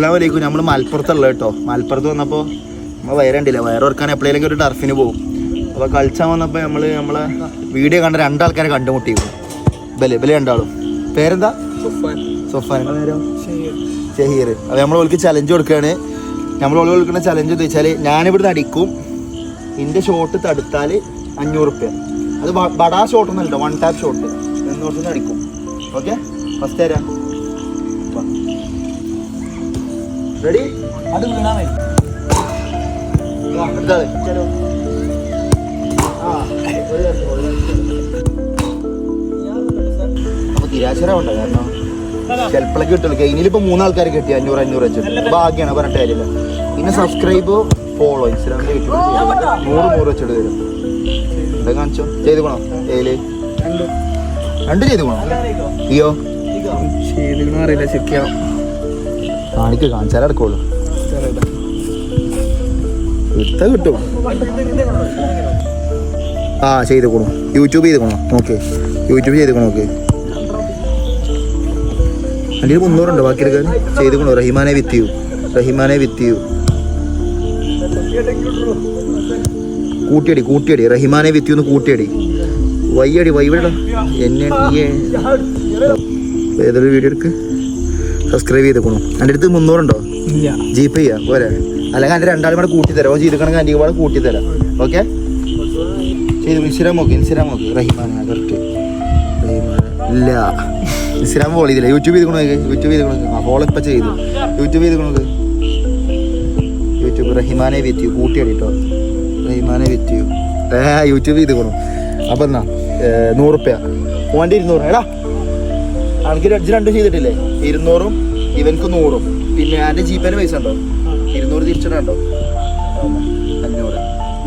അസ്സലാമു അലൈക്കും. നമ്മൾ മലപ്പുറത്തുള്ള കേട്ടോ. മലപ്പുറത്ത് വന്നപ്പോൾ നമ്മൾ വയറുണ്ടില്ല, വയറോർക്കാൻ എപ്പോഴേലും ഒരു ടർഫിന് പോകും. അപ്പോൾ കളിച്ചാൽ വന്നപ്പോൾ നമ്മളെ വീഡിയോ കണ്ട രണ്ടാൾക്കാരെ കണ്ടുമുട്ടിയിരുന്നു. ബല് രണ്ടാളും. പേരെന്താ? സൊഫാൻ. പേരോ ഷഹീർ. അപ്പോൾ നമ്മൾ ഓൾക്ക് ചലഞ്ച് കൊടുക്കുകയാണ്. നമ്മൾ ഓൾ കൊടുക്കുന്ന ചലഞ്ച് എന്ന് വെച്ചാൽ ഞാനിവിടുന്ന് അടിക്കും, എൻ്റെ ഷോട്ട് തടുത്താൽ 500 റുപ്യ. അത് ബടാ ഷോട്ടൊന്നുമല്ല, 1 ടാപ്പ് ഷോട്ട് എന്നോർത്തുനിന്ന് അടിക്കും. ഓക്കെ, ഫസ്റ്റ് തരാം. റെഡി? അത് വീണാ മതി. അപ്പൊ നിരാശരാവണ്ട, കാരണം ചിലപ്പോഴൊക്കെ കിട്ടുള്ളൂ. കയ്യിലിപ്പോൾ 3 ആൾക്കാർ കിട്ടി 500 വെച്ചിട്ട് ഭാഗ്യമാണ്, പറഞ്ഞിട്ട് കാര്യമില്ല. പിന്നെ സബ്സ്ക്രൈബ്, ഫോളോ, ഇൻസ്റ്റാഗ്രാമിൽ 100 വെച്ചിട്ട് തരും. എന്താ കാണിച്ചോ? ചെയ്ത് പോണോ? ഏല് 2 ചെയ്ത് പോണോ? അയ്യോ അറിയില്ല, ചെക്ക് ചെയ്യാം. കാണിച്ചാലേ എടുക്കുള്ളൂ. എടുത്താൽ കിട്ടും. ആ ചെയ്ത് പോണോ? യൂട്യൂബ് ചെയ്ത് പോണോ? ഓക്കെ, യൂട്യൂബ് ചെയ്ത് പോണോ? ഓക്കെ, അതിൽ 300 ഉണ്ട് ബാക്കി എടുക്കാൻ. ചെയ്ത് പോണോ? റഹിമാനെ വിത്ത് യു കൂട്ടിയടി റഹിമാനെ വിത്ത് യു എന്ന് കൂട്ടിയടി. വയ്യടി വൈവിടാ എന്നെ. ഏതൊരു വീഡിയോ എടുക്ക്. സബ്സ്ക്രൈബ് ചെയ്തേക്കണോ? എൻ്റെ അടുത്ത് 300 ഉണ്ടോ? ജീപ്പ് ചെയ്യാം പോരെ? അല്ലെങ്കിൽ എൻ്റെ രണ്ടാളും കൂടെ കൂട്ടിത്തരാം. ചെയ്തിക്കണമെങ്കിൽ എൻ്റെ കൂടെ കൂട്ടിത്തരാം. ഓക്കെ, ചെയ്തു. ഇൻസ്റ്റാഗ്രാം നോക്കി റഹിമാൻ. കറക്റ്റ് റഹിമാൻ ഇല്ല. ഇൻസ്റ്റാഗ്രാം ഫോളോ ചെയ്തില്ല. യൂട്യൂബ് ചെയ്തേക്കണോ? ആ ഫോളോ ഇപ്പം ചെയ്തു. യൂട്യൂബ് ചെയ്തേക്കണോ? യൂട്യൂബ് റഹിമാനെ വിത്ത് യു കൂട്ടിയടി കേട്ടോ. റഹിമാനെ വിത്ത് യു യൂട്യൂബ് ചെയ്തേക്കണോ? അപ്പം എന്നാ 100 റുപ്യ ഓൻ്റെ 200. എടാ എനിക്ക് അടിച്ച് 2 ചെയ്തിട്ടില്ലേ? 200ഉം ഇവനക്ക് 100ഉം. പിന്നെ എൻ്റെ ജീപ്പേന് പൈസ ഉണ്ടോ? 200 തിരിച്ചിട്ടുണ്ടോ? 500.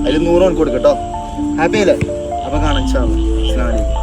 അതിൽ 100 കൊടുക്കട്ടോ. ഹാപ്പി അല്ലേ? അപ്പം കാണാൻ. അസ്സലാമു അലൈക്കും.